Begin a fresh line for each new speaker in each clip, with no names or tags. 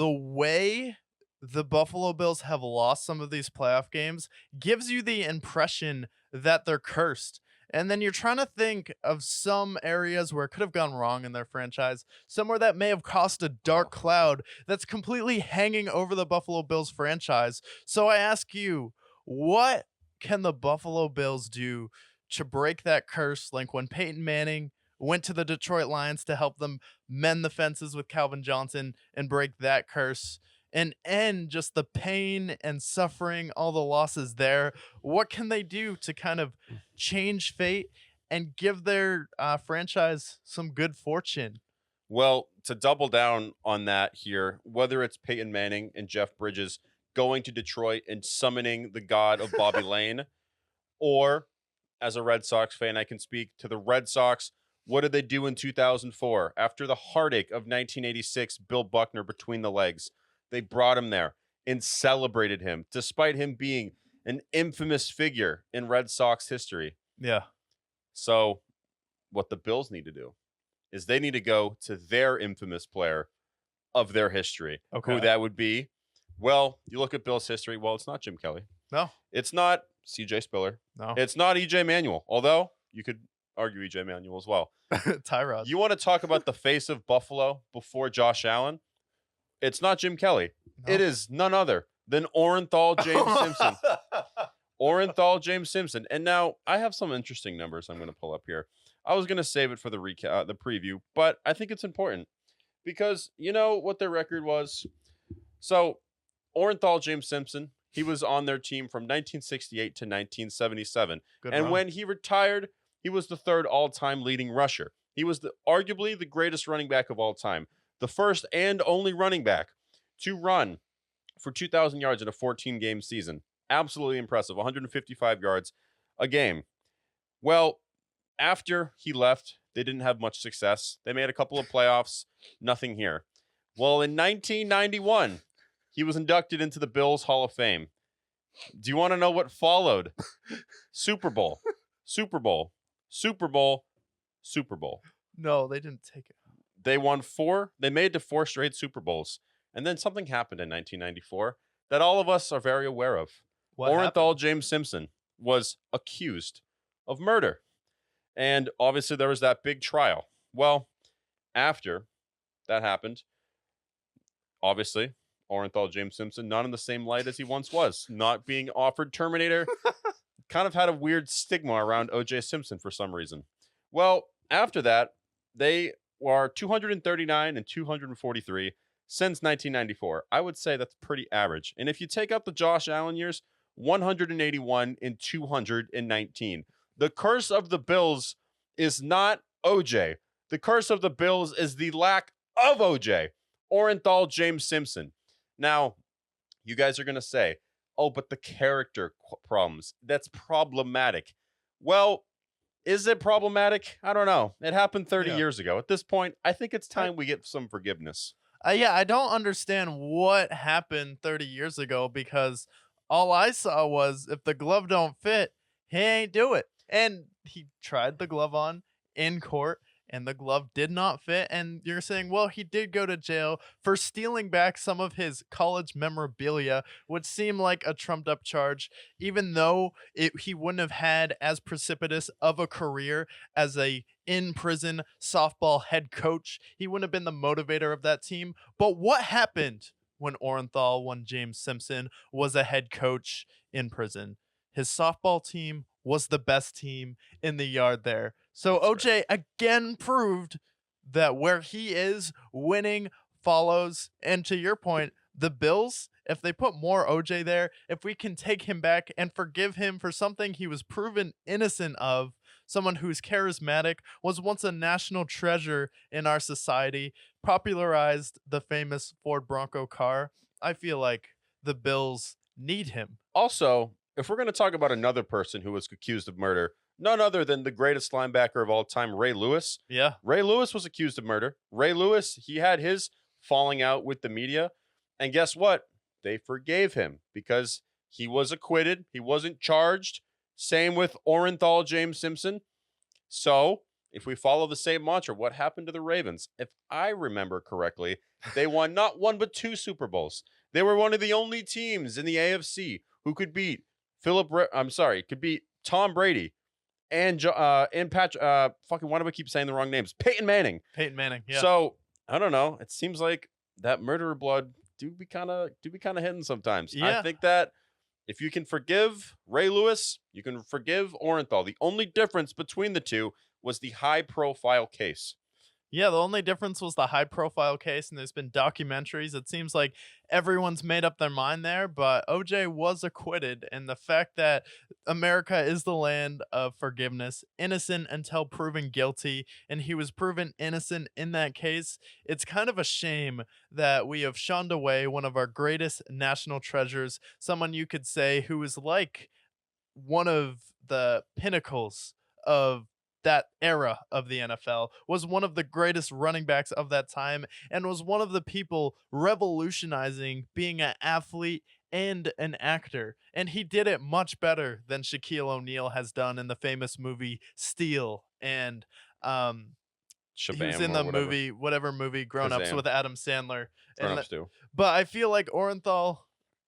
the way the Buffalo Bills have lost some of these playoff games gives you the impression that they're cursed. And then you're trying to think of some areas where it could have gone wrong in their franchise, somewhere that may have caused a dark cloud that's completely hanging over the Buffalo Bills franchise. So I ask you, what can the Buffalo Bills do to break that curse, like when Peyton Manning went to the Detroit Lions to help them mend the fences with Calvin Johnson and break that curse and end just the pain and suffering, all the losses there? What can they do to kind of change fate and give their franchise some good fortune?
Well, to double down on that here, whether it's Peyton Manning and Jeff Bridges going to Detroit and summoning the god of Bobby Lane, or as a Red Sox fan, I can speak to the Red Sox. What did they do in 2004 after the heartache of 1986, Bill Buckner between the legs? They brought him there and celebrated him, despite him being an infamous figure in Red Sox history.
Yeah.
So what the Bills need to do is they need to go to their infamous player of their history.
Okay.
Who that would be? Well, you look at Bills history. Well, it's not Jim Kelly.
No.
It's not CJ Spiller.
No.
It's not EJ Manuel, although you could argue EJ Manuel as well.
Tyrod.
You want to talk about the face of Buffalo before Josh Allen? It's not Jim Kelly.
No.
It is none other than Orenthal James Simpson. Orenthal James Simpson. And now I have some interesting numbers I'm going to pull up here. I was going to save it for the recap, the preview, but I think it's important because you know what their record was. So Orenthal James Simpson, he was on their team from 1968 to 1977.
Good
and
run.
when he retired, he was the third all-time leading rusher. He was arguably the greatest running back of all time, the first and only running back to run for 2,000 yards in a 14-game season. Absolutely impressive, 155 yards a game. Well, after he left, they didn't have much success. They made a couple of playoffs, nothing here. Well, in 1991, he was inducted into the Bills Hall of Fame. Do you want to know what followed? Super Bowl, Super Bowl, Super Bowl, Super Bowl.
No, they didn't take it.
They won 4. They made it to 4 straight Super Bowls. And then something happened in 1994 that all of us are very aware of.
What
Orenthal
happened?
James Simpson was accused of murder. And obviously there was that big trial. Well, after that happened, obviously, Orenthal James Simpson, not in the same light as he once was, not being offered Terminator, kind of had a weird stigma around O.J. Simpson for some reason. Well, after that, they were 239 and 243 since 1994. I would say that's pretty average. And if you take out the Josh Allen years, 181 and 219. The curse of the Bills is not OJ. The curse of the Bills is the lack of OJ. Orenthal James Simpson. Now, you guys are going to say, oh, but the character problems, that's problematic. Well, is it problematic? I don't know. It happened 30 years ago. At this point, I think it's time we get some forgiveness.
Yeah, I don't understand what happened 30 years ago because all I saw was if the glove don't fit, he ain't do it. And he tried the glove on in court and the glove did not fit. And you're saying, well, he did go to jail for stealing back some of his college memorabilia, which seemed like a trumped up charge, even though he wouldn't have had as precipitous of a career as a in-prison softball head coach. He wouldn't have been the motivator of that team. But what happened when James Simpson was a head coach in prison? His softball team was the best team in the yard there. So OJ again proved that where he is, winning follows. And to your point, the Bills, if they put more OJ there, if we can take him back and forgive him for something he was proven innocent of, someone who's charismatic, was once a national treasure in our society, popularized the famous Ford Bronco car, I feel like the Bills need him.
Also, if we're going to talk about another person who was accused of murder, none other than the greatest linebacker of all time, Ray Lewis.
Yeah.
Ray Lewis was accused of murder. Ray Lewis, he had his falling out with the media. And guess what? They forgave him because he was acquitted. He wasn't charged. Same with Orenthal James Simpson. So if we follow the same mantra, what happened to the Ravens? If I remember correctly, they won not one but two Super Bowls. They were one of the only teams in the AFC who could beat could beat Tom Brady and Patrick. Fucking, why do I keep saying the wrong names? Peyton Manning.
Peyton Manning. Yeah.
So I don't know. It seems like that murderer blood do be kind of hitting sometimes.
Yeah.
I think that if you can forgive Ray Lewis, you can forgive Orenthal. The only difference between the two was the high profile case.
Yeah, the only difference was the high profile case, and there's been documentaries. It seems like everyone's made up their mind there, but OJ was acquitted. And the fact that America is the land of forgiveness, innocent until proven guilty, and he was proven innocent in that case, it's kind of a shame that we have shunned away one of our greatest national treasures, someone you could say who is like one of the pinnacles of that era of the NFL, was one of the greatest running backs of that time, and was one of the people revolutionizing being an athlete and an actor. And he did it much better than Shaquille O'Neal has done in the famous movie Steel. And he was
Shabam
in
or
the
whatever.
movie, whatever movie, Grown Ups
Kazam.
with Adam Sandler.
Grown
And
ups do.
but I feel like Orenthal,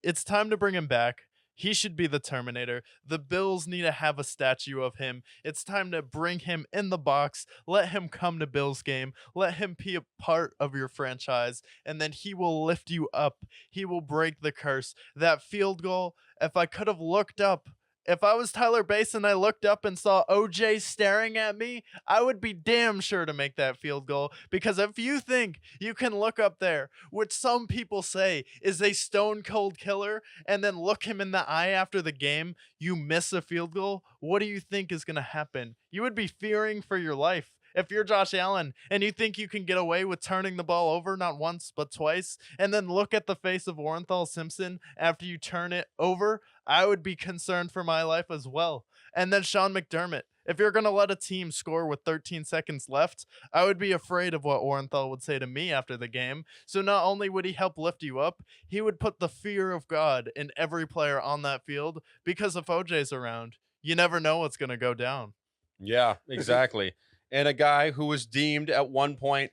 it's time to bring him back. He should be the Terminator. The Bills need to have a statue of him. It's time to bring him in the box. Let him come to Bills game. Let him be a part of your franchise, and then he will lift you up. He will break the curse. That field goal, if I could have looked up, if I was Tyler Bass and I looked up and saw OJ staring at me, I would be damn sure to make that field goal. Because if you think you can look up there, which some people say is a stone cold killer, and then look him in the eye after the game, you miss a field goal, what do you think is going to happen? You would be fearing for your life. If you're Josh Allen and you think you can get away with turning the ball over not once but twice, and then look at the face of Orenthal Simpson after you turn it over, I would be concerned for my life as well. And then Sean McDermott, if you're going to let a team score with 13 seconds left, I would be afraid of what Orenthal would say to me after the game. So not only would he help lift you up, he would put the fear of God in every player on that field, because if OJ's around, you never know what's going to go down.
Yeah, exactly. And a guy who was deemed at one point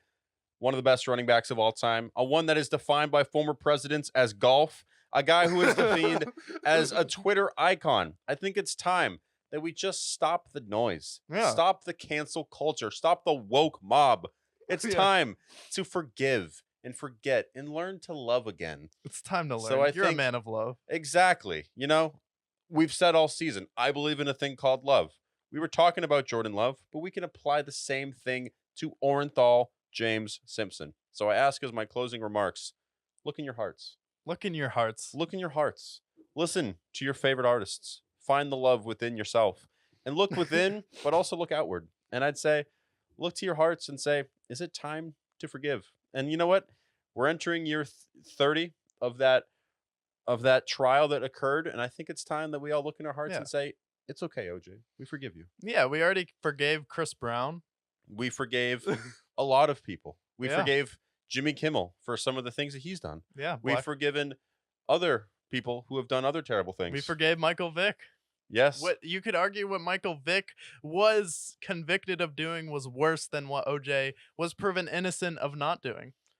one of the best running backs of all time, a one that is defined by former presidents as golf, a guy who is defined as a Twitter icon. I think it's time that we just stop the noise,
Yeah.
stop the cancel culture, stop the woke mob. It's
Yeah.
time to forgive and forget and learn to love again.
It's time to learn.
So I
You're a
think-
man of love.
Exactly. You know, we've said all season, I believe in a thing called love. We were talking about Jordan Love, but we can apply the same thing to Orenthal James Simpson. So I ask as my closing remarks, look in your hearts.
Look in your hearts.
Look in your hearts. Listen to your favorite artists. Find the love within yourself. And look within, but also look outward. And I'd say, look to your hearts and say, is it time to forgive? And you know what? We're entering year 30 of that trial that occurred, and I think it's time that we all look in our hearts
Yeah.
and say, it's okay, OJ. We forgive you.
Yeah, we already forgave Chris Brown.
We forgave a lot of people. We
Yeah.
forgave Jimmy Kimmel for some of the things that he's done.
Yeah,
We've forgiven other people who have done other terrible things.
we forgave Michael Vick.
Yes.
What you could argue what Michael Vick was convicted of doing was worse than what OJ was proven innocent of not doing.